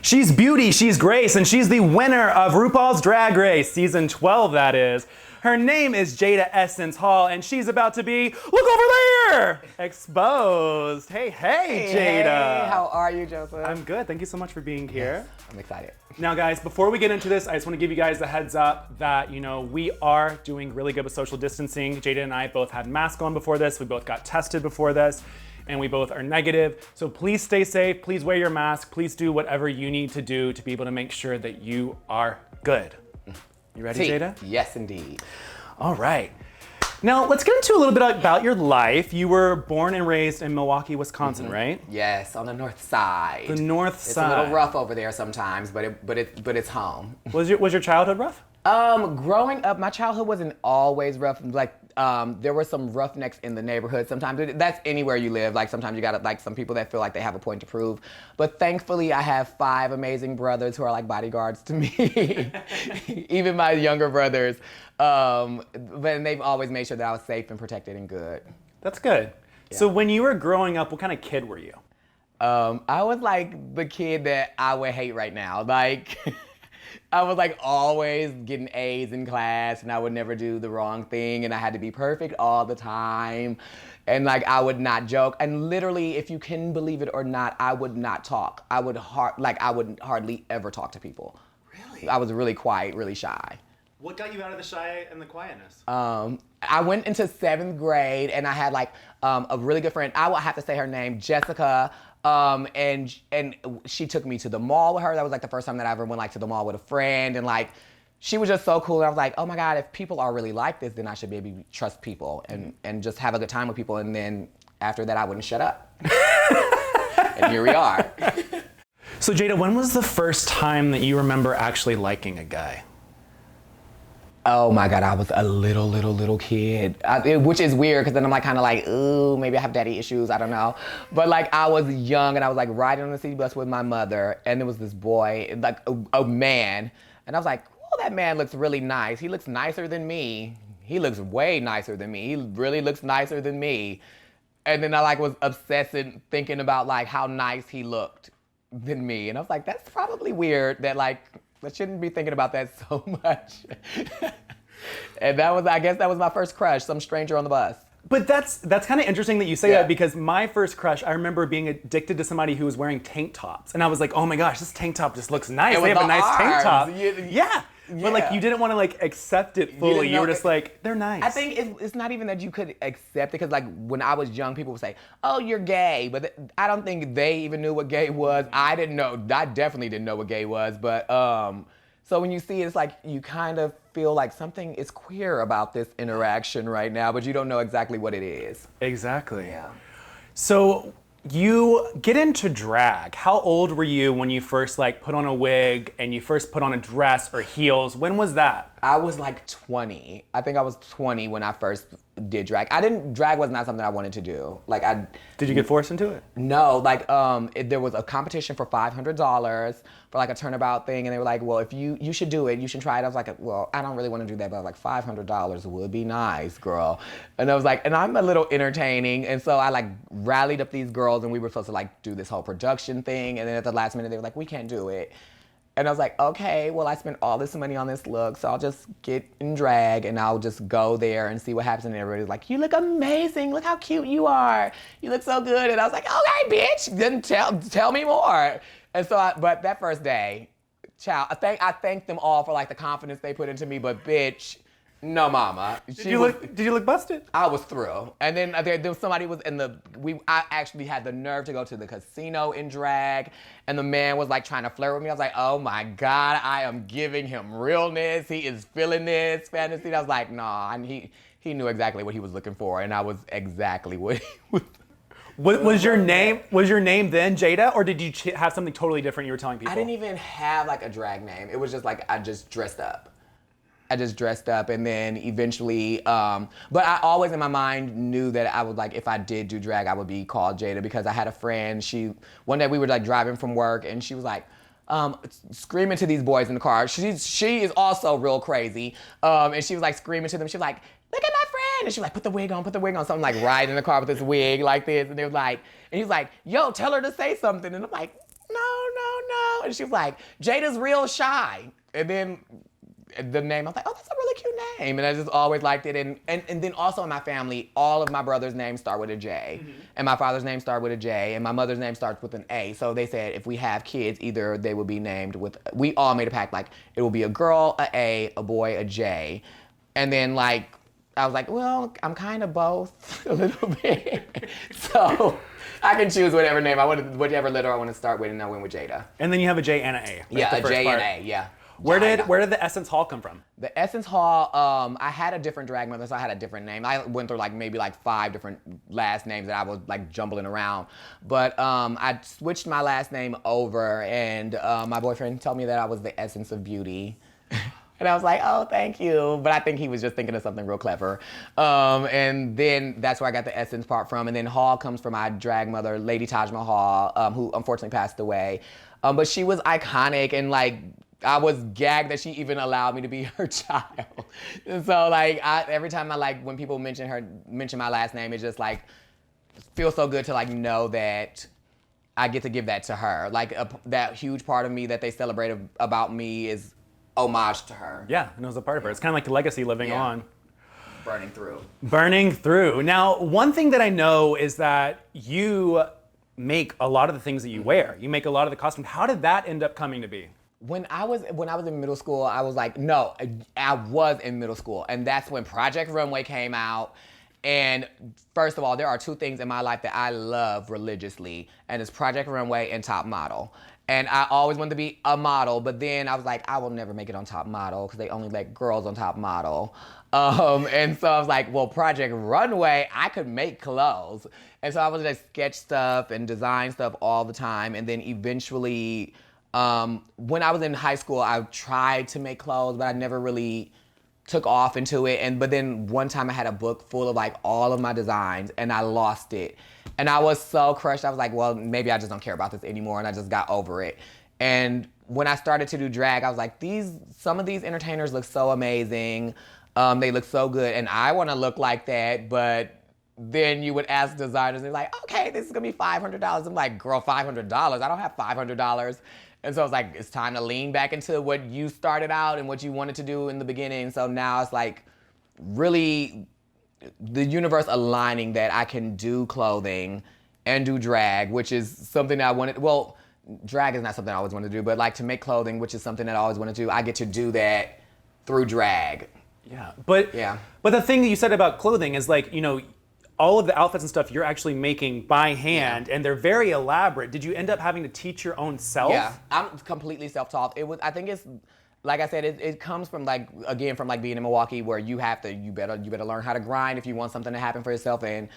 She's beauty, she's grace, and she's the winner of RuPaul's Drag Race, season 12 that is. Her name is Jaida Essence Hall, and she's about to be, look over there, exposed. Hey, Jaida. Hey, how are you, Joseph? I'm good, thank you so much for being here. Yes, I'm excited. Now guys, before we get into this, I just want to give you guys a heads up that, we are doing really good with social distancing. Jaida and I both had masks on before this, we both got tested before this, and we both are negative. So please stay safe, please wear your mask, please do whatever you need to do to be able to make sure that you are good. You ready, Jaida? Yes, indeed. All right. Now, let's get into a little bit about your life. You were born and raised in Milwaukee, Wisconsin, right? Yes, on the north side. The north side. It's a little rough over there sometimes, but it's home. Was your childhood rough? Growing up, my childhood wasn't always rough. Like, there were some roughnecks in the neighborhood sometimes. That's anywhere you live. Like, sometimes you got like some people that feel like they have a point to prove. But thankfully, I have 5 amazing brothers who are like bodyguards to me. Even my younger brothers. But they've always made sure that I was safe and protected and good. That's good. Yeah. So when you were growing up, what kind of kid were you? I was like the kid that I would hate right now. Like, I was like always getting A's in class, and I would never do the wrong thing, and I had to be perfect all the time. And like, I would not joke. And literally, if you can believe it or not, I would not talk. I would hardly ever talk to people. Really? I was really quiet, really shy. What got you out of the shy and the quietness? I went into 7th grade, and I had like a really good friend. I will have to say her name, Jessica. And she took me to the mall with her. That was like the first time that I ever went like to the mall with a friend, and like she was just so cool. And I was like, oh my God, if people are really like this, then I should be able to trust people and just have a good time with people. And then after that, I wouldn't shut up. And here we are. So Jaida, when was the first time that you remember actually liking a guy? Oh my God, I was a little kid, which is weird because then I'm like kind of like, ooh, maybe I have daddy issues, I don't know. But like I was young and I was like riding on the city bus with my mother, and there was this boy, like a man, and I was like, oh, that man looks really nice. He looks nicer than me. He looks way nicer than me. He really looks nicer than me. And then I like was obsessed and thinking about like how nice he looked than me. And I was like, that's probably weird that like, I shouldn't be thinking about that so much. And I guess that was my first crush, some stranger on the bus. But that's kind of interesting that you say that, because my first crush, I remember being addicted to somebody who was wearing tank tops. And I was like, oh my gosh, this tank top just looks nice. They have a nice tank top. Yeah. But like you didn't want to like accept it fully. You were just like, they're nice. I think it's not even that you could accept it, because like when I was young, people would say, oh, you're gay. But I don't think they even knew what gay was. I didn't know. I definitely didn't know what gay was. But so when you see it, it's like you kind of feel like something is queer about this interaction right now, but you don't know exactly what it is. Exactly. Yeah. So you get into drag. How old were you when you first like put on a wig and you first put on a dress or heels? When was that? I was like 20. I think I was 20 when I first did drag. Drag was not something I wanted to do. Like Did you get forced into it? No, like there was a competition for $500 for like a turnabout thing, and they were like, well, if you should do it, you should try it. I was like, well, I don't really want to do that, but I was like, $500 would be nice, girl. And I was like, and I'm a little entertaining, and so I like rallied up these girls, and we were supposed to like do this whole production thing, and then at the last minute they were like, we can't do it. And I was like, okay, well, I spent all this money on this look, so I'll just get in drag and I'll just go there and see what happens. And everybody's like, you look amazing. Look how cute you are. You look so good. And I was like, okay, bitch, then tell me more. And so, but that first day, child, I thank them all for like the confidence they put into me, but bitch, no mama. Did you look busted? I was through. And then there was somebody was I actually had the nerve to go to the casino in drag, and the man was like trying to flirt with me. I was like, oh my God, I am giving him realness. He is feeling this fantasy. And I was like, nah, and he knew exactly what he was looking for, and I was exactly what he was. Was your name then Jaida, or did you have something totally different you were telling people? I didn't even have like a drag name. It was just like I just dressed up. And then eventually, but I always in my mind knew that I would like, if I did do drag, I would be called Jaida, because I had a friend, one day we were like driving from work, and she was like, screaming to these boys in the car. She is also real crazy. And she was like screaming to them. She was like, look at my friend. And she was like, put the wig on. Something like riding in the car with this wig like this. And they were like, and he was like, yo, tell her to say something. And I'm like, no, know. And she was like, Jaida's real shy. And then the name, I was like, oh, that's a really cute name. And I just always liked it. And then also in my family, all of my brother's names start with a J. And my father's name starts with a J. And my mother's name starts with an A. So they said if we have kids, either they will be named with, we all made a pact, like it will be a girl, a boy, a J. And then like, I was like, well, I'm kind of both a little bit. So I can choose whatever name I want, whatever letter I want to start with, and I went with Jaida. And then you have a J and an A. Yeah, a J and A, yeah. Where did the Essence Hall come from? The Essence Hall, I had a different drag mother, so I had a different name. I went through like maybe like 5 different last names that I was like jumbling around. But I switched my last name over, and my boyfriend told me that I was the essence of beauty. And I was like, oh, thank you. But I think he was just thinking of something real clever. And then that's where I got the Essence part from. And then Hall comes from my drag mother, Lady Taj Mahal, who unfortunately passed away. But she was iconic, and like, I was gagged that she even allowed me to be her child. And so like, every time I like, when people mention my last name, it just like, feels so good to like know that I get to give that to her. Like that huge part of me that they celebrate about me is homage to her. Yeah, and it was a part of her. It's kind of like the legacy living on. Burning through. Burning through. Now, one thing that I know is that you make a lot of the things that you wear. You make a lot of the costumes. How did that end up coming to be? When I was in middle school, I was like, no, I was in middle school. And that's when Project Runway came out. And first of all, there are 2 things in my life that I love religiously, and it's Project Runway and Top Model. And I always wanted to be a model, but then I was like, I will never make it on Top Model because they only let girls on Top Model. And so I was like, well, Project Runway, I could make clothes. And so I would just sketch stuff and design stuff all the time. And then eventually, when I was in high school, I tried to make clothes, but I never really took off into it. But then one time I had a book full of like all of my designs, and I lost it. And I was so crushed. I was like, well, maybe I just don't care about this anymore. And I just got over it. And when I started to do drag, I was like, some of these entertainers look so amazing. They look so good. And I want to look like that. But then you would ask designers, and they're like, okay, this is going to be $500. I'm like, girl, $500? I don't have $500. And so it's like, it's time to lean back into what you started out and what you wanted to do in the beginning. So now it's like really the universe aligning that I can do clothing and do drag, which is something that I wanted. Well, drag is not something I always wanted to do, but like to make clothing, which is something that I always wanted to do, I get to do that through drag. Yeah, but the thing that you said about clothing is like, you know, all of the outfits and stuff you're actually making by hand, and they're very elaborate. Did you end up having to teach your own self? Yeah, I'm completely self-taught. I think it's, like I said, it comes from like, again, from like being in Milwaukee, where you better learn how to grind if you want something to happen for yourself. And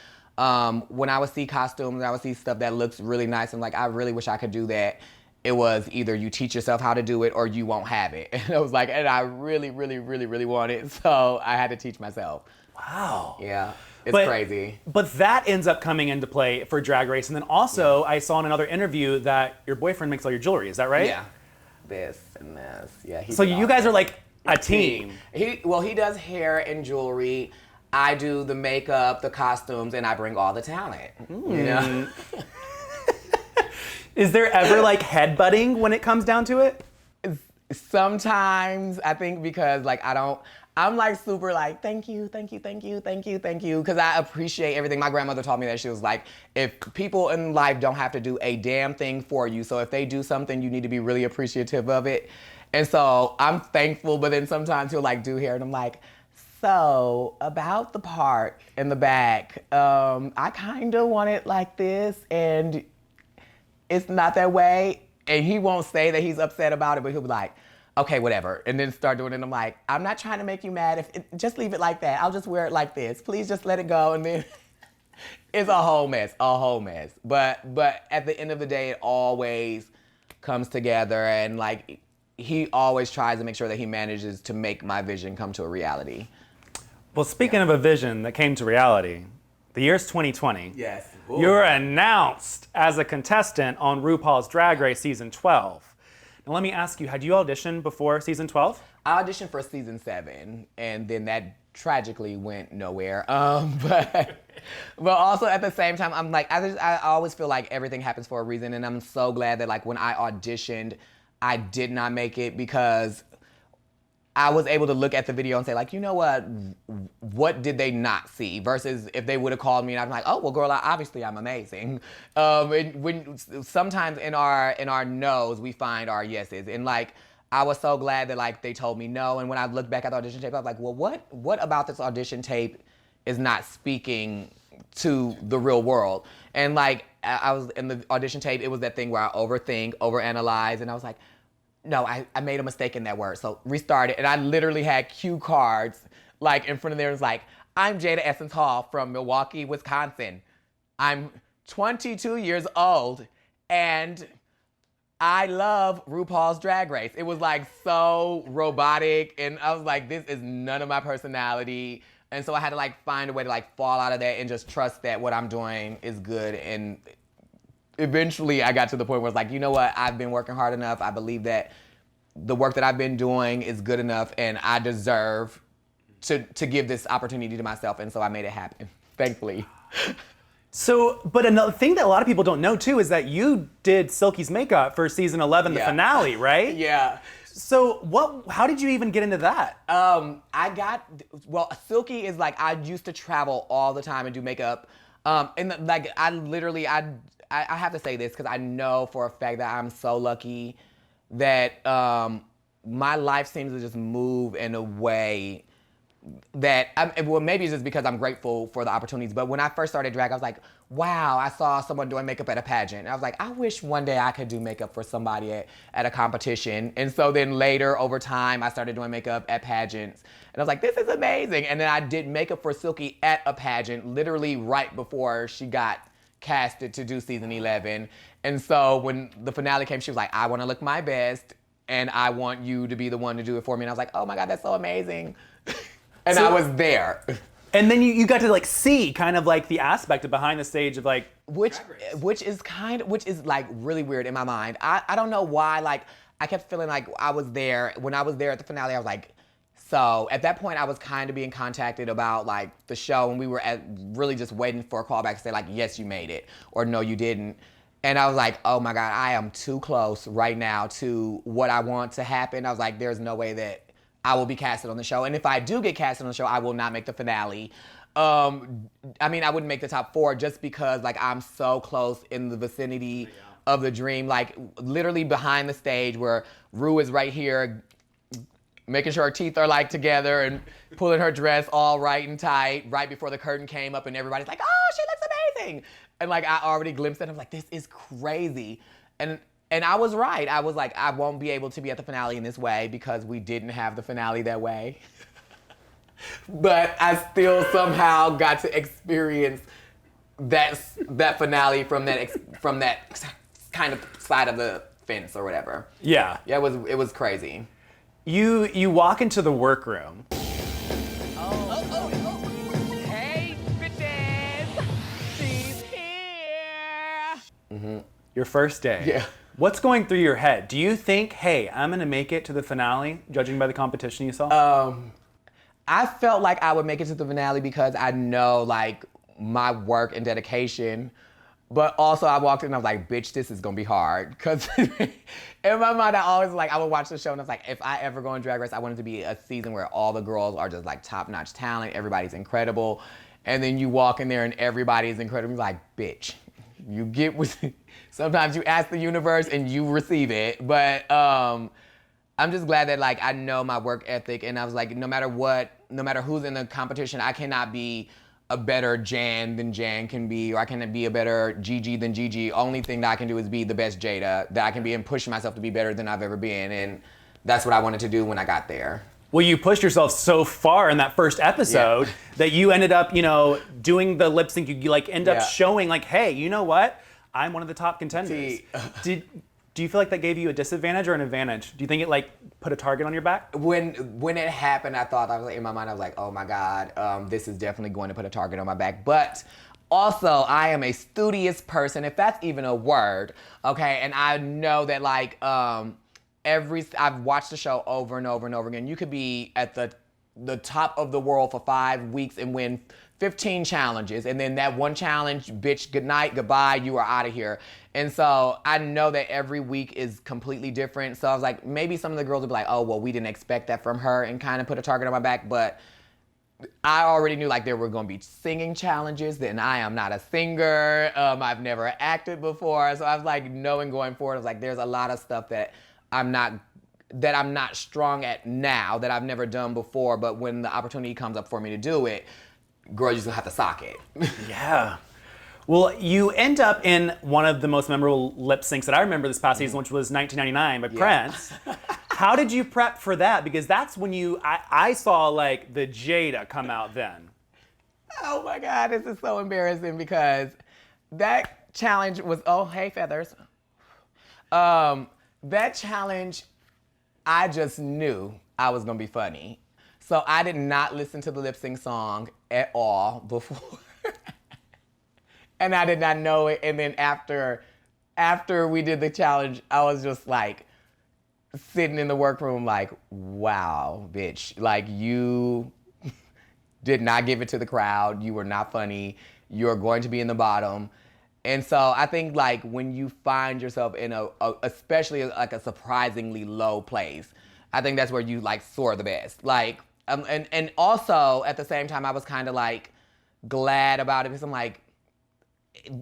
when I would see costumes, I would see stuff that looks really nice, and like, I really wish I could do that. It was either you teach yourself how to do it or you won't have it. And I was like, and I really, really, really, really want it. So I had to teach myself. Wow. Yeah. It's crazy. But that ends up coming into play for Drag Race. And then also, I saw in another interview that your boyfriend makes all your jewelry. Is that right? Yeah. This and this. Yeah. So you guys are like a team. He does hair and jewelry. I do the makeup, the costumes, and I bring all the talent. You know? Is there ever like headbutting when it comes down to it? Sometimes, I think, because like I'm like super like, thank you, thank you, thank you, thank you, thank you, because I appreciate everything. My grandmother taught me that. She was like, if people in life don't have to do a damn thing for you, so if they do something, you need to be really appreciative of it. And so I'm thankful, but then sometimes he'll like do hair, and I'm like, so about the part in the back, I kind of want it like this, and it's not that way. And he won't say that he's upset about it, but he'll be like, okay, whatever. And then start doing it. And I'm like, I'm not trying to make you mad. Just leave it like that. I'll just wear it like this. Please just let it go. And then it's a whole mess. But at the end of the day, it always comes together. And like, he always tries to make sure that he manages to make my vision come to a reality. Well, speaking of a vision that came to reality, the year's 2020. Yes. Ooh. You're announced as a contestant on RuPaul's Drag Race Season 12. Now let me ask you, had you auditioned before Season 12? I auditioned for Season 7, and then that tragically went nowhere. But also at the same time, I'm like, I always feel like everything happens for a reason, and I'm so glad that like when I auditioned, I did not make it, because I was able to look at the video and say like, you know what did they not see? Versus if they would have called me and I'm like, oh well, girl, obviously I'm amazing. When sometimes in our no's we find our yeses, and like I was so glad that like they told me no. And when I looked back at the audition tape, I was like, well, what about this audition tape is not speaking to the real world? And like I was in the audition tape, it was that thing where I overthink, overanalyze, and I was like, no, I made a mistake in that word. So restart it. And I literally had cue cards like in front of there. It was like, I'm Jaida Essence Hall from Milwaukee, Wisconsin. I'm 22 years old and I love RuPaul's Drag Race. It was like so robotic, and I was like, this is none of my personality. And so I had to like find a way to like fall out of that and just trust that what I'm doing is good. And eventually I got to the point where it's like, you know what, I've been working hard enough. I believe that the work that I've been doing is good enough, and I deserve to give this opportunity to myself. And so I made it happen, thankfully. So, but another thing that a lot of people don't know too is that you did Silkys Makeup for season 11, the finale, right? Yeah. So how did you even get into that? Silky is like, I used to travel all the time and do makeup. And like, I have to say this because I know for a fact that I'm so lucky that my life seems to just move in a way that, maybe it's just because I'm grateful for the opportunities, but when I first started drag, I was like, wow, I saw someone doing makeup at a pageant. And I was like, I wish one day I could do makeup for somebody at a competition. And so then later, over time, I started doing makeup at pageants. And I was like, this is amazing. And then I did makeup for Silky at a pageant, literally right before she got casted to do season 11. And so when the finale came, she was like, I want to look my best, and I want you to be the one to do it for me. And I was like, oh my God, that's so amazing. And so, I was there. And then you got to like see kind of like the aspect of behind the stage of like which is like really weird in my mind. I don't know why, like I kept feeling like I was there. When I was there at the finale, I was like, so at that point I was kind of being contacted about like the show, and we were really just waiting for a callback to say like, yes, you made it, or no, you didn't. And I was like, oh my God, I am too close right now to what I want to happen. I was like, there's no way that I will be casted on the show. And if I do get casted on the show, I will not make the finale. I wouldn't make the top 4 just because like I'm so close in the vicinity of the dream. Like literally behind the stage where Ru is right here, making sure her teeth are like together and pulling her dress all right and tight right before the curtain came up, and everybody's like, oh, she looks amazing. And like I already glimpsed it. I was like, this is crazy. And I was right. I was like, I won't be able to be at the finale in this way because we didn't have the finale that way. But I still somehow got to experience that finale from that kind of side of the fence or whatever. Yeah. Yeah, it was crazy. You walk into the workroom. Hey, bitches! She's here! Mm-hmm. Your first day. Yeah. What's going through your head? Do you think, hey, I'm gonna make it to the finale, judging by the competition you saw? I felt like I would make it to the finale because I know like my work and dedication, but also I walked in and I was like, bitch, this is gonna be hard. Cause in my mind, I would watch the show and I was like, if I ever go on Drag Race, I want it to be a season where all the girls are just like top-notch talent, everybody's incredible. And then you walk in there and everybody's incredible. You're like, bitch, you get what, sometimes you ask the universe and you receive it. But I'm just glad that like I know my work ethic, and I was like, no matter who's in the competition, I cannot be a better Jan than Jan can be, or I cannot be a better Gigi than Gigi. Only thing that I can do is be the best Jaida that I can be, and push myself to be better than I've ever been. And that's what I wanted to do when I got there. Well, you pushed yourself so far in that first episode that you ended up, doing the lip sync. You like end up showing like, hey, you know what? I'm one of the top contenders. Do you feel like that gave you a disadvantage or an advantage? Do you think it like put a target on your back? When it happened, I was like, in my mind, I was like, oh my God, this is definitely going to put a target on my back. But also, I am a studious person, if that's even a word, okay? And I know that like, I've watched the show over and over and over again. You could be at the the top of the world for 5 weeks and win 15 challenges, and then that one challenge, bitch, good night, goodbye, you are out of here. And so I know that every week is completely different. So I was like, maybe some of the girls would be like, oh, well, we didn't expect that from her, and kind of put a target on my back. But I already knew like there were going to be singing challenges. Then I am not a singer. I've never acted before. So I was like, knowing going forward, I was like, there's a lot of stuff that I'm not strong at now, that I've never done before. But when the opportunity comes up for me to do it, girl, you're just gonna have to sock it. Yeah. Well, you end up in one of the most memorable lip syncs that I remember this past season, which was 1999 by Prince. How did you prep for that? Because that's when I saw like the Jaida come out then. Oh my God, this is so embarrassing because that challenge was, oh, hey, feathers. That challenge, I just knew I was gonna be funny. So I did not listen to the lip sync song at all before. And I did not know it. And then after we did the challenge, I was just like sitting in the workroom like, wow, bitch. Like, you did not give it to the crowd. You were not funny. You're going to be in the bottom. And so I think like when you find yourself in especially like a surprisingly low place, I think that's where you like soar the best. Like, and also at the same time, I was kind of like glad about it because I'm like,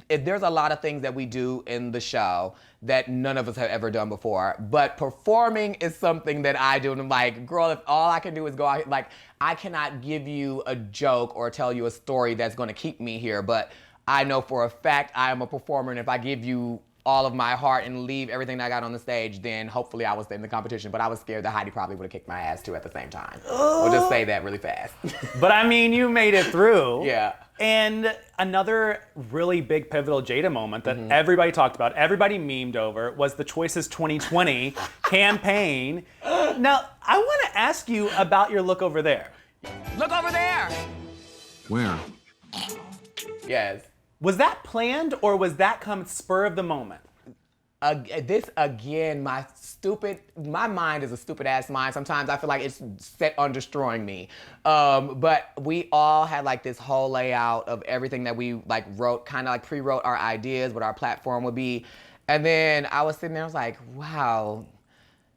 there's a lot of things that we do in the show that none of us have ever done before, but performing is something that I do. And I'm like, girl, if all I can do is go out, like, I cannot give you a joke or tell you a story that's going to keep me here, but I know for a fact I am a performer, and if I give you all of my heart and leave everything I got on the stage, then hopefully I will stay in the competition. But I was scared that Heidi probably would have kicked my ass too at the same time. We'll just say that really fast. But I mean, you made it through. Yeah. And another really big pivotal Jaida moment that everybody talked about, everybody memed over, was the Choices 2020 campaign. Now, I want to ask you about your look over there. Look over there! Where? Yes. Was that planned, or was that come spur of the moment? This again, my mind is a stupid ass mind. Sometimes I feel like it's set on destroying me. But we all had like this whole layout of everything that we like wrote, kind of like pre-wrote our ideas, what our platform would be. And then I was sitting there, I was like, wow,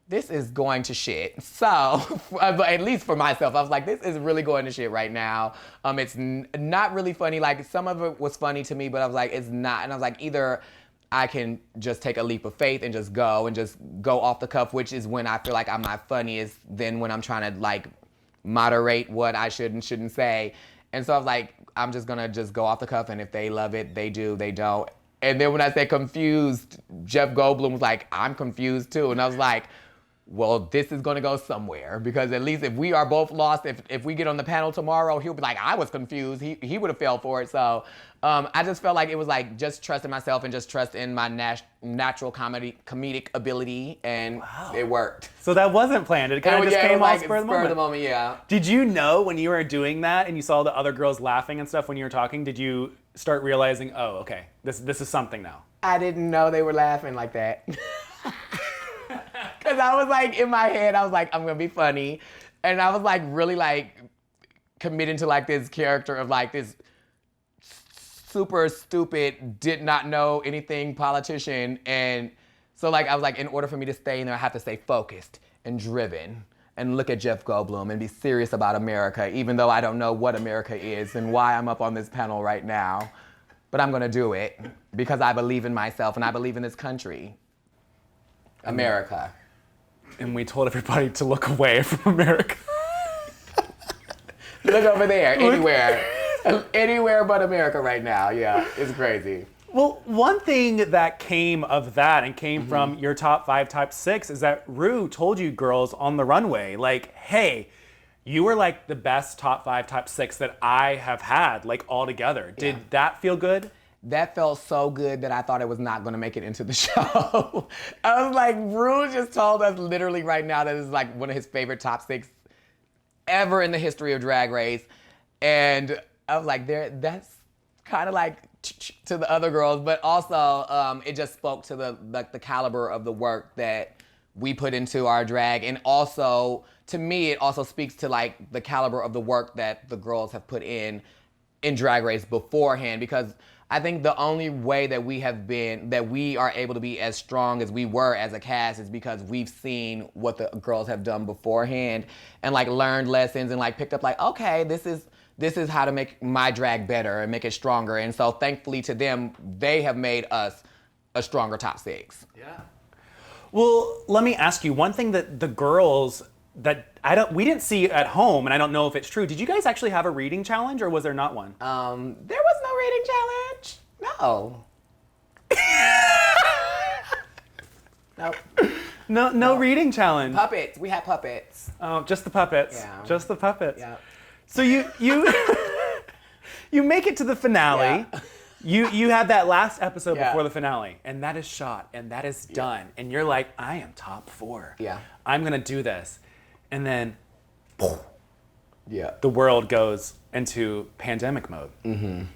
this is going to shit. So, at least for myself, I was like, this is really going to shit right now. It's not really funny. Like, some of it was funny to me, but I was like, it's not. And I was like, either I can just take a leap of faith and just go off the cuff, which is when I feel like I'm my funniest, then when I'm trying to like moderate what I should and shouldn't say. And so I was like, I'm just gonna just go off the cuff, and if they love it, they do, they don't. And then when I say confused, Jeff Goldblum was like, I'm confused too. And I was like, well, this is gonna go somewhere, because at least if we are both lost, if we get on the panel tomorrow, he'll be like, I was confused. He would have fell for it. So I just felt like it was like just trusting myself and just trust in my natural comedic ability, and it worked. So that wasn't planned. It kind of just came off spur of the moment. Yeah. Did you know when you were doing that and you saw the other girls laughing and stuff when you were talking, did you start realizing, oh, okay, this is something now? I didn't know they were laughing like that. Because I was like, in my head, I was like, I'm going to be funny. And I was like, really like committing to like this character of like this super stupid, did not know anything politician. And so like, I was like, in order for me to stay in there, I have to stay focused and driven and look at Jeff Goldblum and be serious about America, even though I don't know what America is and why I'm up on this panel right now. But I'm going to do it because I believe in myself and I believe in this country. America. And we told everybody to look away from America. Look over there, anywhere. Anywhere but America right now. Yeah, it's crazy. Well, one thing that came of that and came from your top 5, top 6 is that Ru told you girls on the runway, like, hey, you were like the best top 5, top 6 that I have had, like all together. Did that feel good? That felt so good that I thought it was not going to make it into the show. I was like, Ru just told us literally right now that it's like one of his favorite top 6 ever in the history of Drag Race. And I was like, that's kind of like to the other girls, but also it just spoke to the caliber of the work that we put into our drag. And also, to me, it also speaks to like the caliber of the work that the girls have put in Drag Race beforehand, because I think the only way that we are able to be as strong as we were as a cast is because we've seen what the girls have done beforehand and like learned lessons and like picked up like, okay, this is how to make my drag better and make it stronger. And so thankfully to them, they have made us a stronger top 6. Yeah. Well, let me ask you one thing that the girls that we didn't see at home, and I don't know if it's true. Did you guys actually have a reading challenge, or was there not one? There was no reading challenge. No. Nope. No reading challenge. Puppets. We had puppets. Oh, just the puppets. Yeah. Just the puppets. Yeah. So you you make it to the finale. Yeah. You had that last episode before the finale, and that is shot, and that is done, and you're like, I am top 4. Yeah. I'm gonna do this, and then, yeah, the world goes into pandemic mode. Mm-hmm.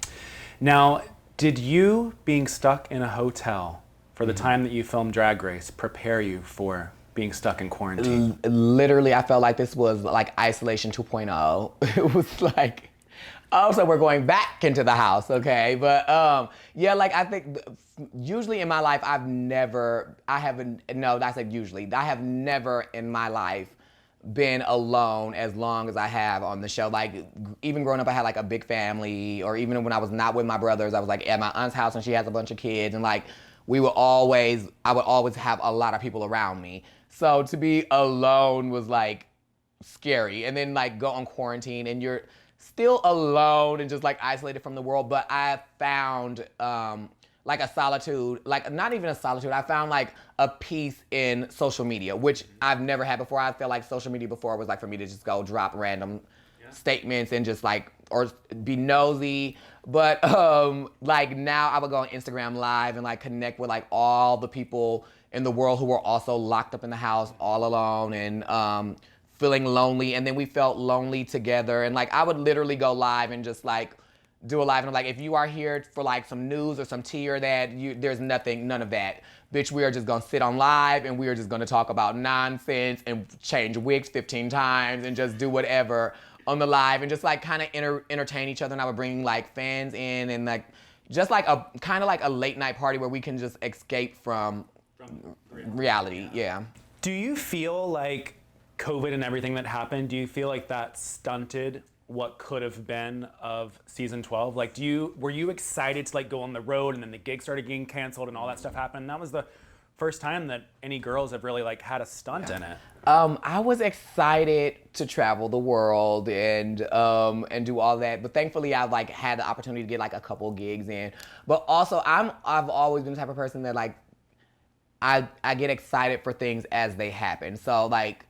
Now, did you being stuck in a hotel for the time that you filmed Drag Race prepare you for being stuck in quarantine? Literally, I felt like this was like isolation 2.0. It was like, oh, so we're going back into the house, okay? But yeah, like I think usually in my life, I have never in my life been alone as long as I have on the show. Like even growing up, I had like a big family, or even when I was not with my brothers, I was like at my aunt's house and she has a bunch of kids, and like I would always have a lot of people around me. So to be alone was like scary. And then like go on quarantine and you're still alone and just like isolated from the world. But I found like a solitude, like not even a solitude, I found like a peace in social media, which I've never had before. I felt like social media before was like for me to just go drop random statements and just like, or be nosy. But like now I would go on Instagram Live and like connect with like all the people in the world who were also locked up in the house all alone and feeling lonely. And then we felt lonely together. And like I would literally go live and just like do a live and I'm like, if you are here for like some news or some tea or that, there's none of that. Bitch, we are just gonna sit on live and we are just gonna talk about nonsense and change wigs 15 times and just do whatever on the live and just like kind of entertain each other. And I would bring like fans in and like just like a kind of like a late night party where we can just escape from reality. Yeah. Do you feel like COVID and everything that happened, do you feel like that stunted what could have been of season 12? Like, were you excited to like go on the road and then the gig started getting canceled and all that stuff happened? That was the first time that any girls have really like had a stunt in it. I was excited to travel the world and do all that, but thankfully I've like had the opportunity to get like a couple gigs in. But also I've always been the type of person that like I get excited for things as they happen. So like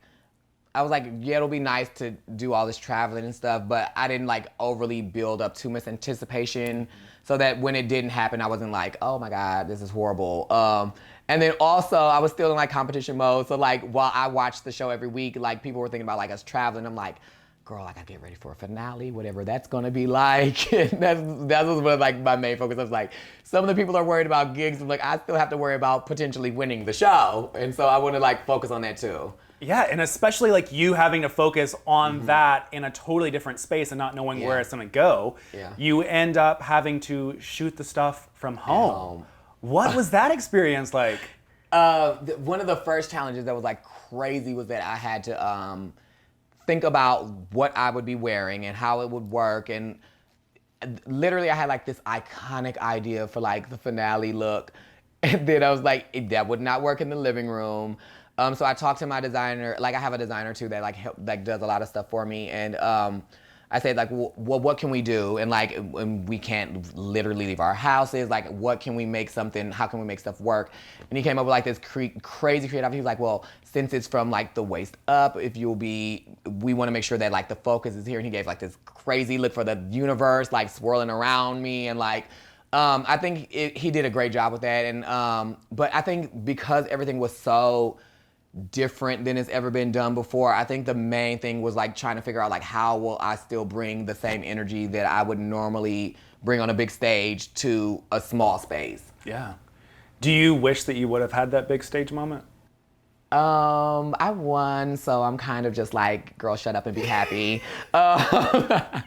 I was like, yeah, it'll be nice to do all this traveling and stuff, but I didn't like overly build up too much anticipation so that when it didn't happen, I wasn't like, oh my God, this is horrible. And then also I was still in like competition mode. So like while I watched the show every week, like people were thinking about like us traveling. I'm like, girl, I gotta get ready for a finale, whatever that's gonna be like. And that was one of like my main focus. I was like, some of the people are worried about gigs. I'm like, I still have to worry about potentially winning the show. And so I wanna like focus on that too. Yeah, and especially like you having to focus on that in a totally different space and not knowing where it's gonna go. Yeah. You end up having to shoot the stuff from home. What was that experience like? One of the first challenges that was like crazy was that I had to think about what I would be wearing and how it would work. And literally I had like this iconic idea for like the finale look. And then I was like, that would not work in the living room. So I talked to my designer, like I have a designer too that like does a lot of stuff for me. And I said like, well, what can we do? And like, when we can't literally leave our houses, like what can we make something, how can we make stuff work? And he came up with like this crazy creative, he was like, well, since it's from like the waist up, we wanna make sure that like the focus is here. And he gave like this crazy look for the universe, like swirling around me and like, I think he did a great job with that. And, but I think because everything was so different than it's ever been done before, I think the main thing was like trying to figure out like how will I still bring the same energy that I would normally bring on a big stage to a small space. Yeah. Do you wish that you would have had that big stage moment? I won, so I'm kind of just like, girl, shut up and be happy. I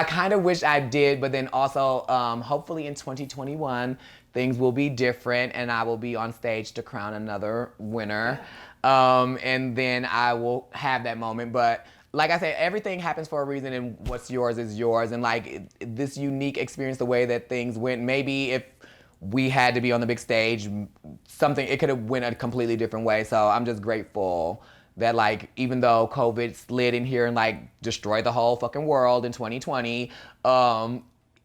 kind of wish I did, but then also, hopefully in 2021, things will be different and I will be on stage to crown another winner. And then I will have that moment. But like I said, everything happens for a reason and what's yours is yours. And like this unique experience, the way that things went, maybe if we had to be on the big stage, it could have went a completely different way. So I'm just grateful that like, even though COVID slid in here and like destroyed the whole fucking world in 2020,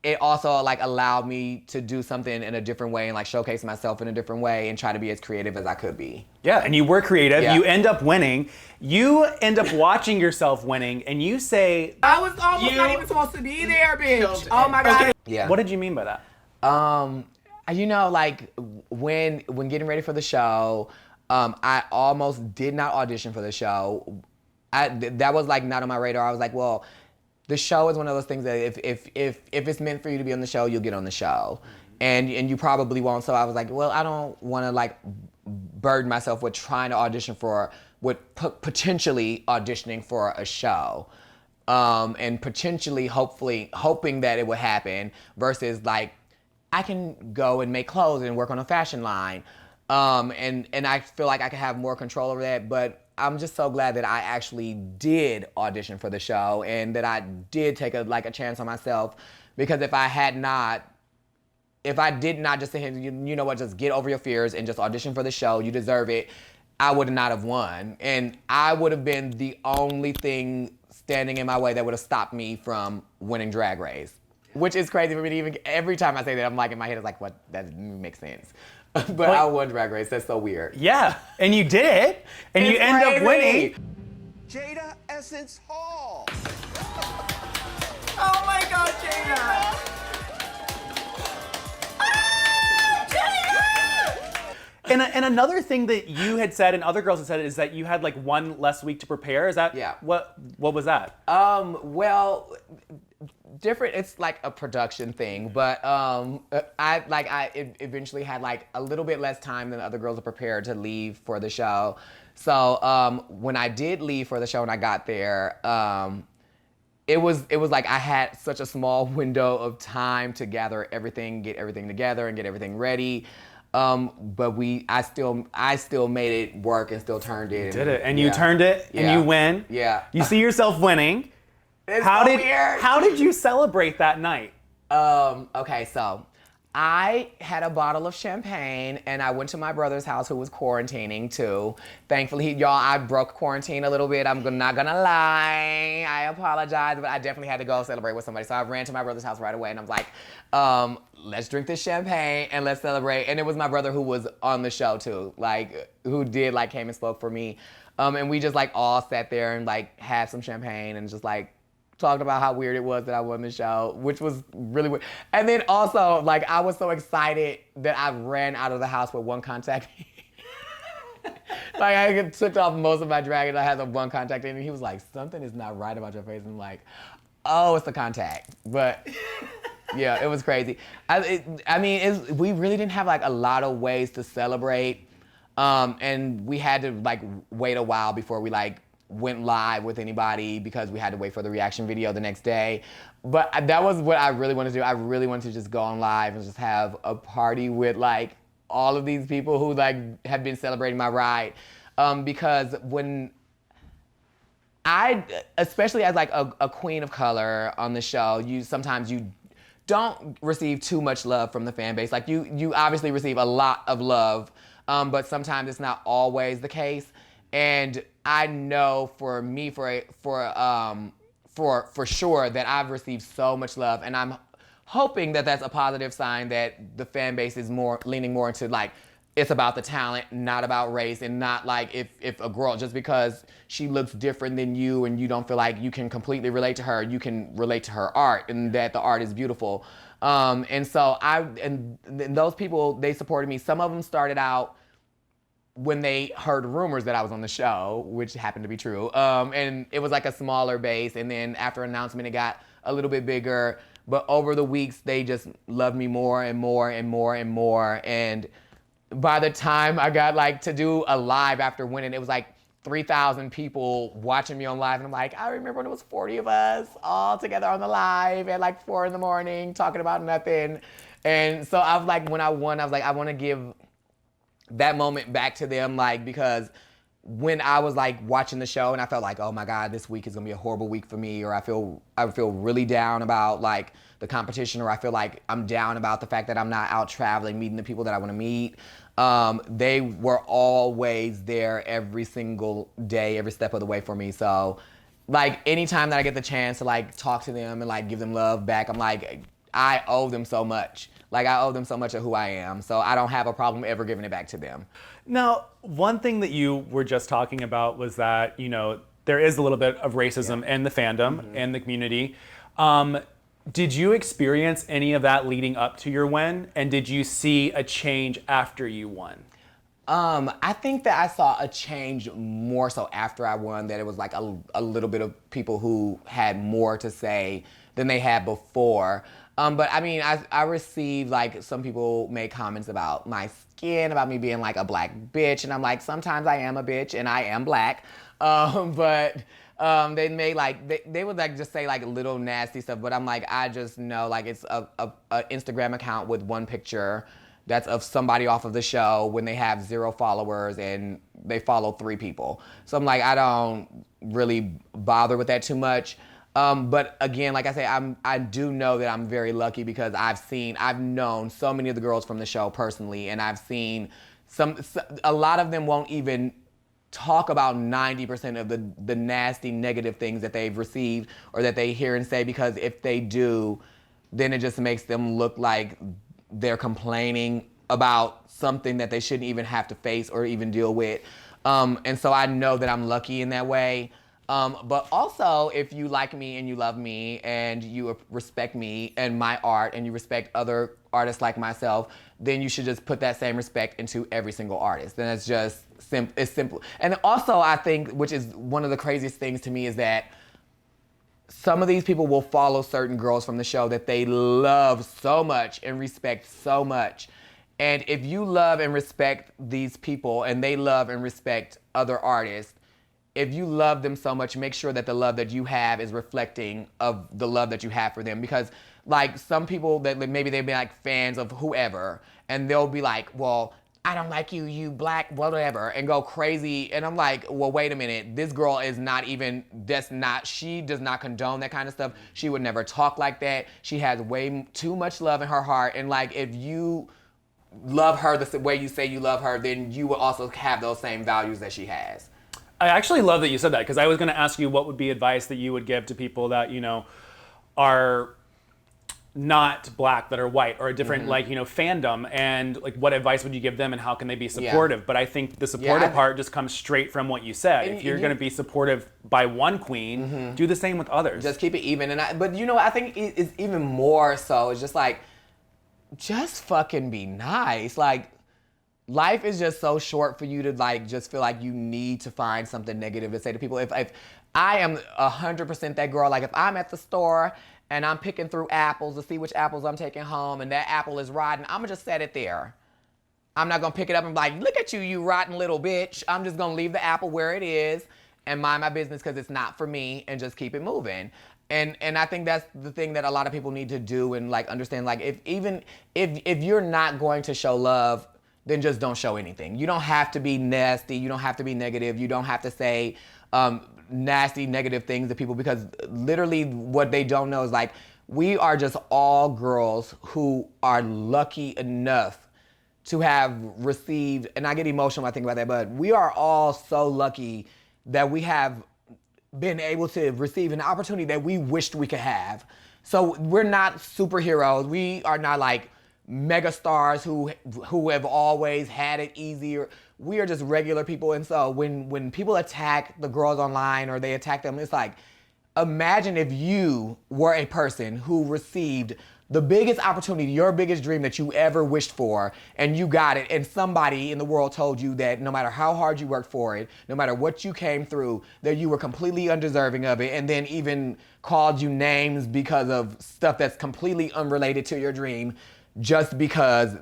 it also like allowed me to do something in a different way and like showcase myself in a different way and try to be as creative as I could be. Yeah, and you were creative. Yeah. You end up winning. You end up watching yourself winning, and you say, I was almost not even supposed to be there, bitch. Oh my God. Okay. Yeah. What did you mean by that? You know, like when getting ready for the show, I almost did not audition for the show. That was like not on my radar. I was like, well, the show is one of those things that if it's meant for you to be on the show, you'll get on the show, and you probably won't. So I was like, well, I don't want to like burden myself with trying to audition potentially auditioning for a show, and potentially hoping that it would happen versus like I can go and make clothes and work on a fashion line, and I feel like I can have more control over that, but. I'm just so glad that I actually did audition for the show and that I did take a chance on myself, because if I did not just say, you know what, just get over your fears and just audition for the show, you deserve it, I would not have won. And I would have been the only thing standing in my way that would have stopped me from winning Drag Race, which is crazy for me to even, every time I say that, I'm like in my head, it's like, what, that doesn't make sense. But I won Drag Race. That's so weird. Yeah, and you did it, and you end up winning. Jaida Essence Hall. Oh my God, Jaida! And another thing that you had said and other girls had said is that you had like one less week to prepare. Is that what was that? Well, different. It's like a production thing, but I eventually had like a little bit less time than other girls are prepared to leave for the show. So when I did leave for the show and I got there, it was like I had such a small window of time to gather everything, get everything together, and get everything ready. But I still made it work and still turned it. You did it, and you turned it, and you win. Yeah. You see yourself winning. Weird. How did you celebrate that night? Okay, so I had a bottle of champagne and I went to my brother's house who was quarantining too. Thankfully, I broke quarantine a little bit. I'm not gonna lie. I apologize, but I definitely had to go celebrate with somebody. So I ran to my brother's house right away and I was like, let's drink this champagne and let's celebrate. And it was my brother who was on the show too, like who came and spoke for me. And we just like all sat there and like had some champagne and just like talked about how weird it was that I won the show, which was really weird. And then also, like, I was so excited that I ran out of the house with one contact. Like, I took off most of my drag and I had the one contact in, and he was like, something is not right about your face. And I'm like, oh, it's the contact. But yeah, it was crazy. We really didn't have like a lot of ways to celebrate. And we had to like wait a while before we like went live with anybody because we had to wait for the reaction video the next day. But that was what I really wanted to do. I really wanted to just go on live and just have a party with like all of these people who like have been celebrating my ride. Because when especially as like a queen of color on the show, sometimes you don't receive too much love from the fan base. Like you obviously receive a lot of love, but sometimes it's not always the case. And I know for me, for sure that I've received so much love, and I'm hoping that that's a positive sign that the fan base is leaning more into like, it's about the talent, not about race, and not like if a girl, just because she looks different than you and you don't feel like you can completely relate to her, you can relate to her art and that the art is beautiful. And so and those people, they supported me. Some of them started out when they heard rumors that I was on the show, which happened to be true. And it was like a smaller base. And then after announcement, it got a little bit bigger. But over the weeks, they just loved me more and more and more and more. And by the time I got like to do a live after winning, it was like 3,000 people watching me on live. And I'm like, I remember when it was 40 of us all together on the live at like 4 a.m. talking about nothing. And so I was like, when I won, I was like, I want to give that moment back to them, like, because when I was like watching the show and I felt like, oh my God, this week is gonna be a horrible week for me, or I feel really down about like the competition, or I feel like I'm down about the fact that I'm not out traveling, meeting the people that I wanna meet. They were always there every single day, every step of the way for me. So like anytime that I get the chance to like talk to them and like give them love back, I'm like, I owe them so much. Like I owe them so much of who I am. So I don't have a problem ever giving it back to them. Now, one thing that you were just talking about was that, you know, there is a little bit of racism in the fandom and the community. Did you experience any of that leading up to your win? And did you see a change after you won? I think that I saw a change more so after I won, that it was like a little bit of people who had more to say than they had before. But I mean, I received like some people make comments about my skin, about me being like a black bitch. And I'm like, sometimes I am a bitch and I am black. But they made like, they would like just say like little nasty stuff. But I'm like, I just know like it's a Instagram account with one picture that's of somebody off of the show when they have 0 followers and they follow 3 people. So I'm like, I don't really bother with that too much. But again, like I say, I do know that I'm very lucky because I've known so many of the girls from the show personally, and I've seen a lot of them won't even talk about 90% of the nasty negative things that they've received or that they hear and say, because if they do, then it just makes them look like they're complaining about something that they shouldn't even have to face or even deal with. And so I know that I'm lucky in that way. But also, if you like me and you love me and you respect me and my art and you respect other artists like myself, then you should just put that same respect into every single artist. And it's just it's simple. And also, I think, which is one of the craziest things to me, is that some of these people will follow certain girls from the show that they love so much and respect so much. And if you love and respect these people and they love and respect other artists, if you love them so much, make sure that the love that you have is reflecting of the love that you have for them. Because like some people that maybe they've been like fans of whoever, and they'll be like, well, I don't like you, you black, whatever, and go crazy. And I'm like, well, wait a minute. This girl is not even, she does not condone that kind of stuff. She would never talk like that. She has way too much love in her heart. And like, if you love her the way you say you love her, then you will also have those same values that she has. I actually love that you said that, because I was going to ask you what would be advice that you would give to people that, you know, are not black, that are white, or a different like, you know, fandom, and like what advice would you give them and how can they be supportive? But I think the supportive part just comes straight from what you said. If you're going to be supportive by one queen, do the same with others. Just keep it even. But you know, I think it's even more so, it's just like, just fucking be nice. Like, life is just so short for you to like just feel like you need to find something negative to say to people. If I am 100% that girl, like if I'm at the store and I'm picking through apples to see which apples I'm taking home and that apple is rotten, I'm gonna just set it there. I'm not gonna pick it up and be like, look at you, you rotten little bitch. I'm just gonna leave the apple where it is and mind my business because it's not for me, and just keep it moving. And I think that's the thing that a lot of people need to do and like understand, like if you're not going to show love, then just don't show anything. You don't have to be nasty. You don't have to be negative. You don't have to say nasty, negative things to people, because literally what they don't know is like, we are just all girls who are lucky enough to have received, and I get emotional when I think about that, but we are all so lucky that we have been able to receive an opportunity that we wished we could have. So we're not superheroes. We are not like mega stars who have always had it easier. We are just regular people. And so when people attack the girls online or they attack them, it's like, imagine if you were a person who received the biggest opportunity, your biggest dream that you ever wished for, and you got it, and somebody in the world told you that no matter how hard you worked for it, no matter what you came through, that you were completely undeserving of it, and then even called you names because of stuff that's completely unrelated to your dream, just because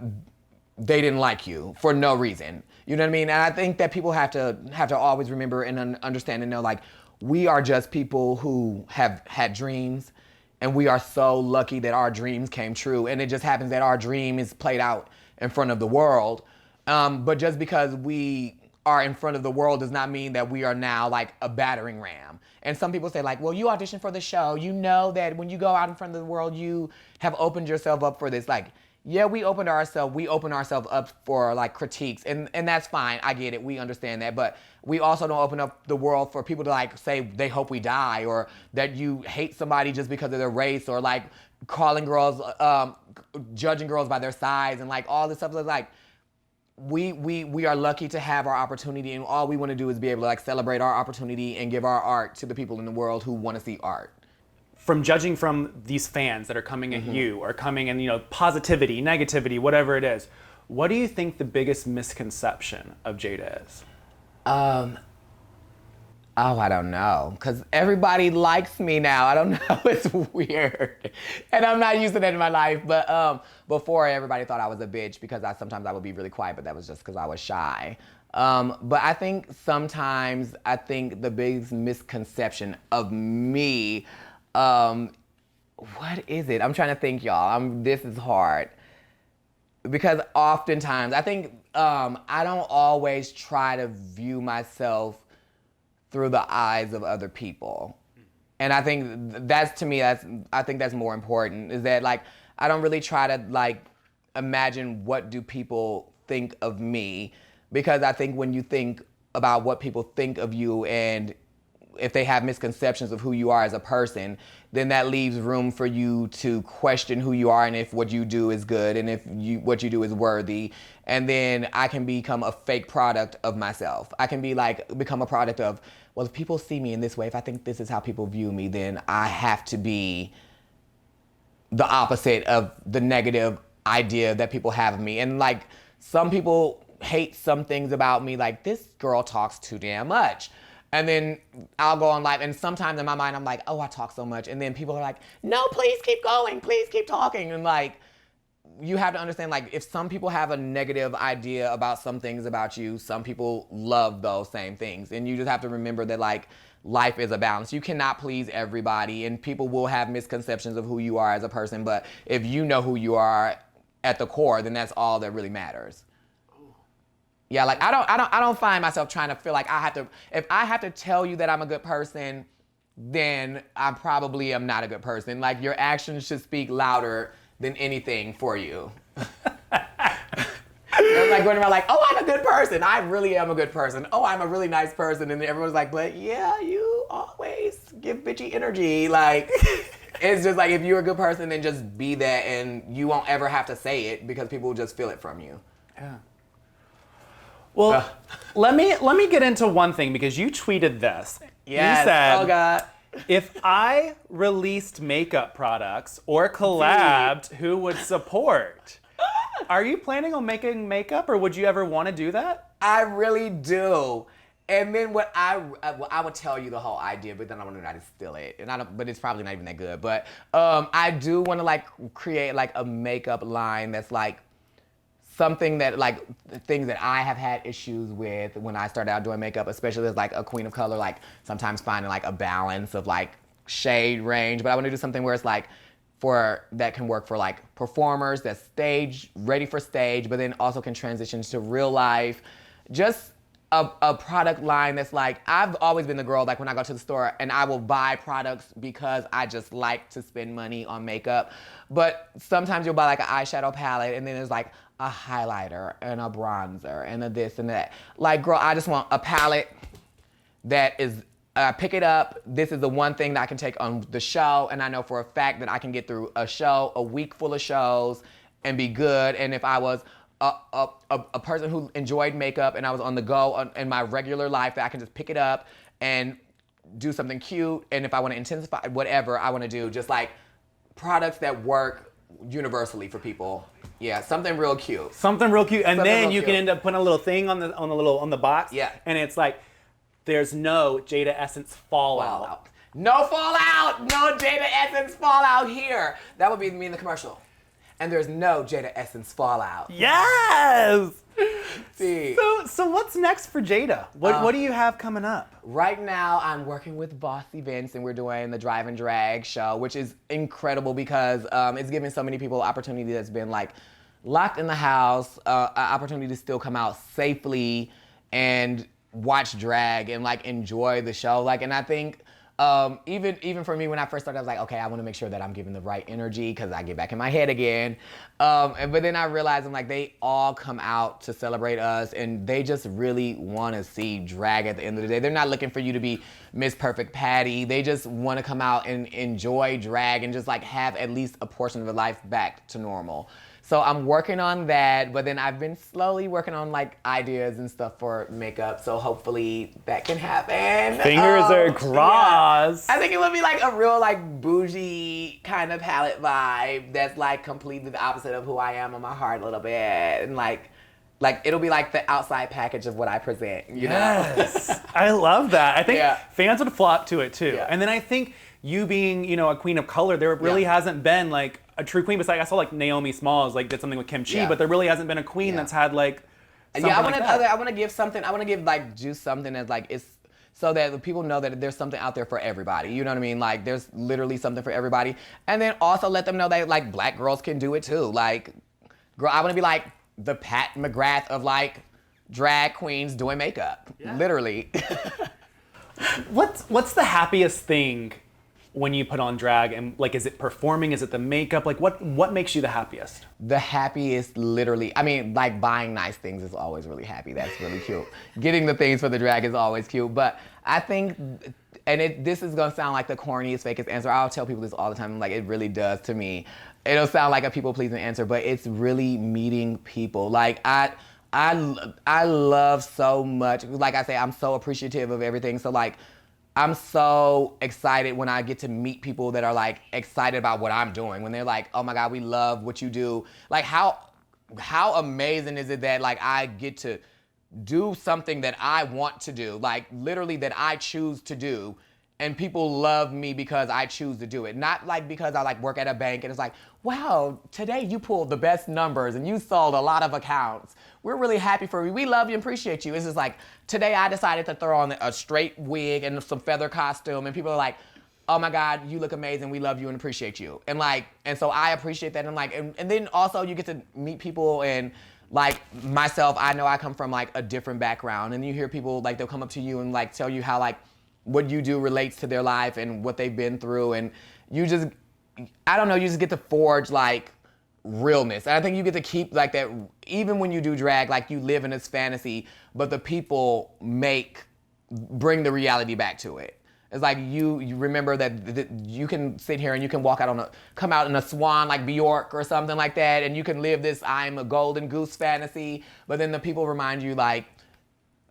they didn't like you for no reason. You know what I mean? And I think that people have to always remember and understand and know, like, we are just people who have had dreams, and we are so lucky that our dreams came true. And it just happens that our dream is played out in front of the world. But just because we are in front of the world does not mean that we are now like a battering ram. And some people say like, well, you auditioned for the show. You know that when you go out in front of the world, you have opened yourself up for this. Like, yeah, we open ourselves up for like critiques, and that's fine. I get it. We understand that. But we also don't open up the world for people to like say they hope we die, or that you hate somebody just because of their race, or like calling girls, judging girls by their size, and like all this stuff. Like, we are lucky to have our opportunity, and all we want to do is be able to like celebrate our opportunity and give our art to the people in the world who want to see art. From judging from these fans that are coming at you, or coming in, you know, positivity, negativity, whatever it is, what do you think the biggest misconception of Jaida is? Oh, I don't know, because everybody likes me now. I don't know, it's weird. And I'm not used to that in my life, but before everybody thought I was a bitch because sometimes I would be really quiet, but that was just because I was shy. But I think sometimes, the biggest misconception of me, what is it? I'm trying to think, y'all. This is hard. Because oftentimes, I think I don't always try to view myself through the eyes of other people. And I think that's more important, is that like, I don't really try to like imagine what do people think of me, because I think when you think about what people think of you, and if they have misconceptions of who you are as a person, then that leaves room for you to question who you are, and if what you do is good, and if what you do is worthy. And then I can become a fake product of myself. I can become a product of, well, if people see me in this way, if I think this is how people view me, then I have to be the opposite of the negative idea that people have of me. And like, some people hate some things about me, like, this girl talks too damn much. And then I'll go on live, and sometimes in my mind I'm like, oh, I talk so much. And then people are like, no, please keep going, please keep talking. And like, you have to understand, like, if some people have a negative idea about some things about you, some people love those same things. And you just have to remember that like, life is a balance. You cannot please everybody, and people will have misconceptions of who you are as a person. But if you know who you are at the core, then that's all that really matters. Yeah, like I don't find myself trying to feel like if I have to tell you that I'm a good person, then I probably am not a good person. Like, your actions should speak louder than anything for you. I'm like going around like, oh, I'm a good person. I really am a good person. Oh, I'm a really nice person. And everyone's like, but yeah, you always give bitchy energy. Like, it's just like, if you're a good person, then just be that, and you won't ever have to say it because people will just feel it from you. Yeah. Well, let me get into one thing, because you tweeted this. Yes. You said, oh God. if I released makeup products or collabed, who would support? Are you planning on making makeup, or would you ever want to do that? I really do. And then what I would tell you the whole idea, but then I want to try to steal it, but it's probably not even that good. But I do want to like create like a makeup line that's like something that, like, things that I have had issues with when I started out doing makeup, especially as like a queen of color, like sometimes finding like a balance of like shade range. But I want to do something where it's like that can work for like performers that's ready for stage, but then also can transition to real life. Just a product line that's like, I've always been the girl, like when I go to the store and I will buy products because I just like to spend money on makeup. But sometimes you'll buy like an eyeshadow palette, and then there's like a highlighter and a bronzer and a this and that. Like, girl, I just want a palette that is, pick it up. This is the one thing that I can take on the show, and I know for a fact that I can get through a week full of shows and be good. And if I was a person who enjoyed makeup and I was on the go in my regular life, that I can just pick it up and do something cute. And if I want to intensify whatever I want to do, just like products that work universally for people. Yeah, something real cute. Something real cute, and then you can end up putting a little thing on the box. Yeah, and it's like, there's no Jaida Essence fallout. No fallout. No Jaida Essence fallout here. That would be me in the commercial. and there's no Jaida Essence fallout. Yes! See. So what's next for Jaida? What do you have coming up? Right now, I'm working with Boss Events, and we're doing the Drive and Drag show, which is incredible because it's giving so many people opportunity that's been like locked in the house, an opportunity to still come out safely and watch drag and like enjoy the show. Like, and I think even for me, when I first started, I was like, okay, I want to make sure that I'm giving the right energy because I get back in my head again. But then I realized I'm like, they all come out to celebrate us, and they just really want to see drag at the end of the day. They're not looking for you to be Miss Perfect Patty. They just want to come out and enjoy drag and just like have at least a portion of their life back to normal. So I'm working on that, but then I've been slowly working on like ideas and stuff for makeup. So hopefully that can happen. Fingers are crossed. Yeah. I think it would be like a real like bougie kind of palette vibe that's like completely the opposite of who I am in my heart a little bit. And like it'll be like the outside package of what I present, you know? I love that. I think Yeah. fans would flock to it too. Yeah. And then I think you being, you know, a queen of color, there really hasn't been like a true queen. Besides, I saw like Naomi Smalls like did something with Kim Chi, but there really hasn't been a queen that's had like something I like that. I want to give something. I want to give like just something that's like it's so that the people know that there's something out there for everybody. You know what I mean? Like there's literally something for everybody. And then also let them know that like black girls can do it too. Like, girl, I want to be like the Pat McGrath of like drag queens doing makeup. Literally. What's the happiest thing when you put on drag, and like, is it performing? Is it the makeup? Like, what makes you the happiest? The happiest, literally, I mean, like buying nice things is always really happy. That's really cute. Getting the things for the drag is always cute. But I think, and this is gonna sound like the corniest, fakest answer. I'll tell people this all the time. Like, it really does to me. It'll sound like a people-pleasing answer, but it's really meeting people. Like, I love so much. Like I say, I'm so appreciative of everything. So like, I'm so excited when I get to meet people that are like excited about what I'm doing. When they're like, oh my God, we love what you do. Like how amazing is it that like I get to do something that I want to do, like literally that I choose to do, and people love me because I choose to do it. Not like because I like work at a bank and it's like, wow, today you pulled the best numbers and you sold a lot of accounts. We're really happy for you. We love you and appreciate you. It's just like, today I decided to throw on a straight wig and some feather costume, and people are like, oh my God, you look amazing. We love you and appreciate you. And like, and so I appreciate that. And like, and then also you get to meet people, and like myself, I know I come from like a different background, and you hear people like, they'll come up to you and like tell you how like what you do relates to their life and what they've been through. And you just, I don't know, you just get to forge like realness. And I think you get to keep like that, even when you do drag, like you live in this fantasy, but the people bring the reality back to it. It's like you remember that you can sit here and you can come out in a swan like Bjork or something like that, and you can live this I'm a golden goose fantasy, but then the people remind you like,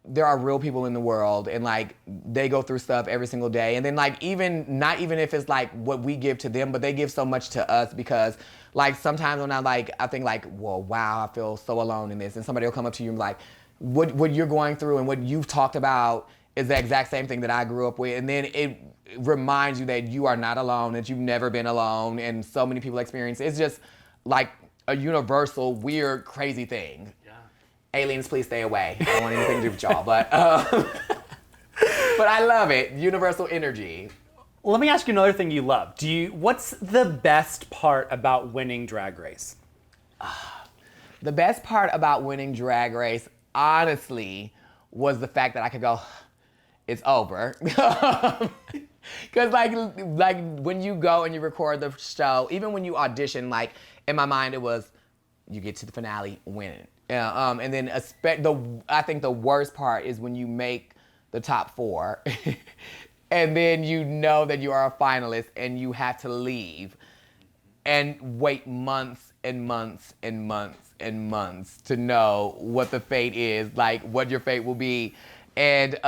there are real people in the world, and like they go through stuff every single day. And then like not even if it's like what we give to them, but they give so much to us, because like sometimes when I think like, well, wow, I feel so alone in this, and somebody will come up to you and be like, what you're going through and what you've talked about is the exact same thing that I grew up with. And then it reminds you that you are not alone, that you've never been alone, and so many people experience it. It's just like a universal, weird, crazy thing. Aliens, please stay away. I don't want anything to do with y'all, but I love it. Universal energy. Let me ask you another thing you love. What's the best part about winning Drag Race? The best part about winning Drag Race, honestly, was the fact that I could go, it's over. Because like when you go and you record the show, even when you audition, like in my mind it was, you get to the finale, win. And then I think the worst part is when you make the top 4 and then you know that you are a finalist and you have to leave and wait months and months and months and months to know what the fate is, like what your fate will be. And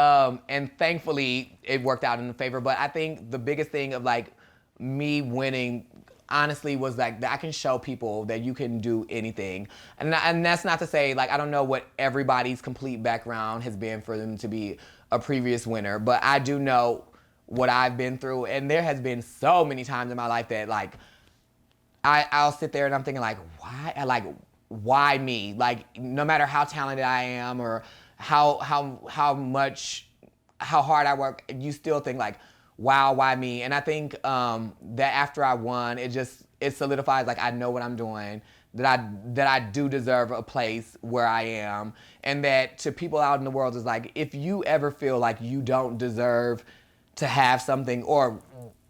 thankfully it worked out in the favor. But I think the biggest thing of like me winning honestly was like that I can show people that you can do anything. And that's not to say, like, I don't know what everybody's complete background has been for them to be a previous winner, but I do know what I've been through. And there has been so many times in my life that like I'll sit there and I'm thinking like, why me? Like, no matter how talented I am or how hard I work, you still think like, wow, why me? And I think that after I won, it solidifies like I know what I'm doing, that I do deserve a place where I am, and that to people out in the world is like, if you ever feel like you don't deserve to have something, or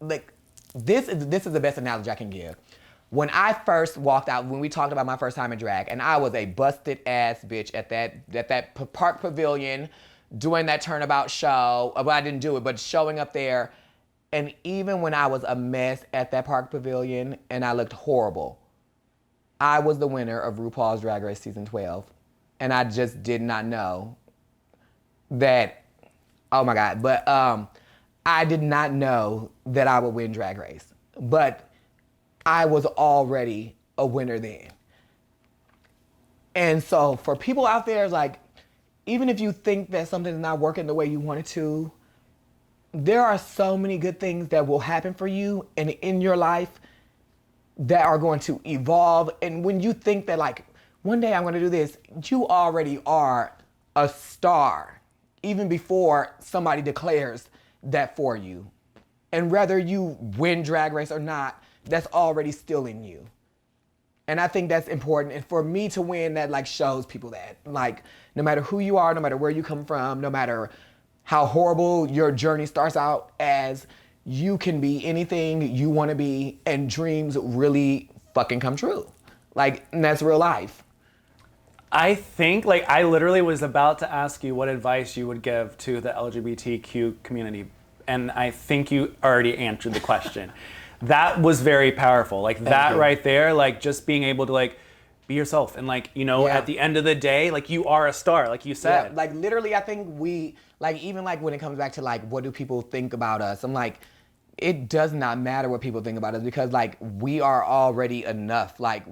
like this is the best analogy I can give. When I first walked out, when we talked about my first time in drag, and I was a busted ass bitch at that park pavilion, doing that turnabout show. Well, I didn't do it, but showing up there. And even when I was a mess at that park pavilion and I looked horrible, I was the winner of RuPaul's Drag Race season 12. And I just did not know that, oh my God. But I did not know that I would win Drag Race. But I was already a winner then. And so for people out there, like, even if you think that something is not working the way you want it to, there are so many good things that will happen for you and in your life that are going to evolve. And when you think that like, one day I'm going to do this, you already are a star, even before somebody declares that for you. And whether you win Drag Race or not, that's already still in you. And I think that's important. And for me to win, that like shows people that like, no matter who you are, no matter where you come from, no matter how horrible your journey starts out as, you can be anything you want to be, and dreams really fucking come true. Like, and that's real life. I think, like, I literally was about to ask you what advice you would give to the LGBTQ community, and I think you already answered the question. That was very powerful. Like, that right there, like, just being able to, like, be yourself. And, like, you know, at the end of the day, like, you are a star, like you said. Yeah, like, literally, I think we, like, even, like, when it comes back to, like, what do people think about us? I'm like, it does not matter what people think about us, because, like, we are already enough. Like,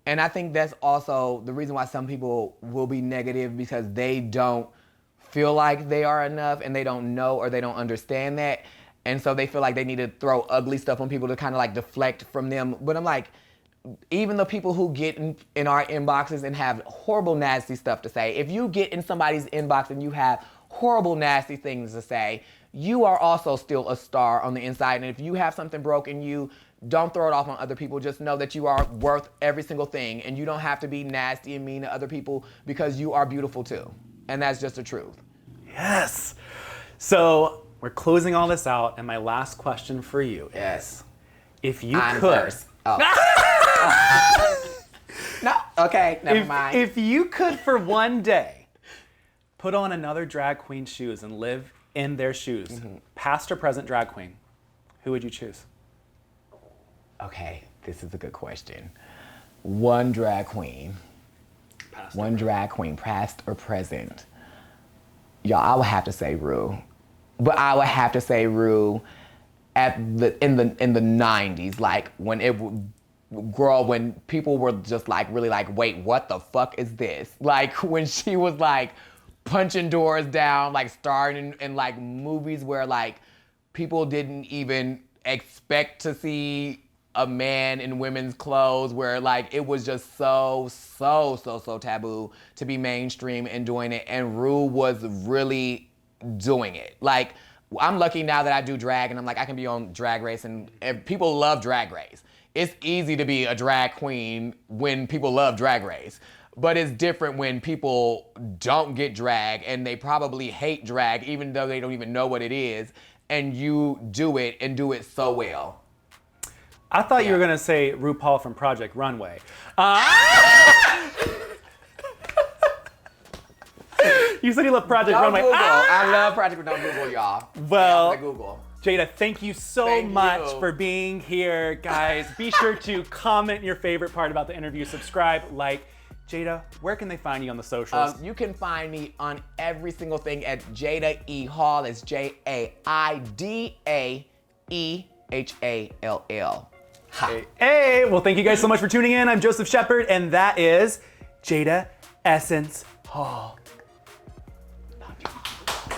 and I think that's also the reason why some people will be negative, because they don't feel like they are enough, and they don't know or they don't understand that. And so they feel like they need to throw ugly stuff on people to kind of like deflect from them. But I'm like, even the people who get in our inboxes and have horrible, nasty stuff to say, if you get in somebody's inbox and you have horrible, nasty things to say, you are also still a star on the inside. And if you have something broken, you don't throw it off on other people. Just know that you are worth every single thing. And you don't have to be nasty and mean to other people, because you are beautiful too. And that's just the truth. Yes. So we're closing all this out, and my last question for you is, if you could... Oh. No, okay, never mind. If you could for one day put on another drag queen's shoes and live in their shoes, past or present drag queen, who would you choose? Okay, this is a good question. One drag queen. Drag queen, past or present. Y'all, I would have to say Ru. But I would have to say Ru in the 90s, like when when people were just like really like, wait, what the fuck is this? Like when she was like punching doors down, like starring in like movies where like people didn't even expect to see a man in women's clothes, where like it was just so taboo to be mainstream and doing it. And Ru was really doing it. Like, I'm lucky now that I do drag, and I'm like, I can be on Drag Race, and people love Drag Race. It's easy to be a drag queen when people love Drag Race, but it's different when people don't get drag and they probably hate drag, even though they don't even know what it is, and you do it and do it so well. I thought you were gonna say RuPaul from Project Runway. You said you love Project Runway. Google. I love Project Runway. Don't Google, y'all. Well, Google. Jada, thank you so much for being here, guys. Be sure to comment your favorite part about the interview, subscribe, like. Jada, where can they find you on the socials? You can find me on every single thing at Jaida E Hall. It's JAIDAEHALL. Hey, well, thank you guys so much for tuning in. I'm Joseph Shepard, and that is Jaida Essence Hall.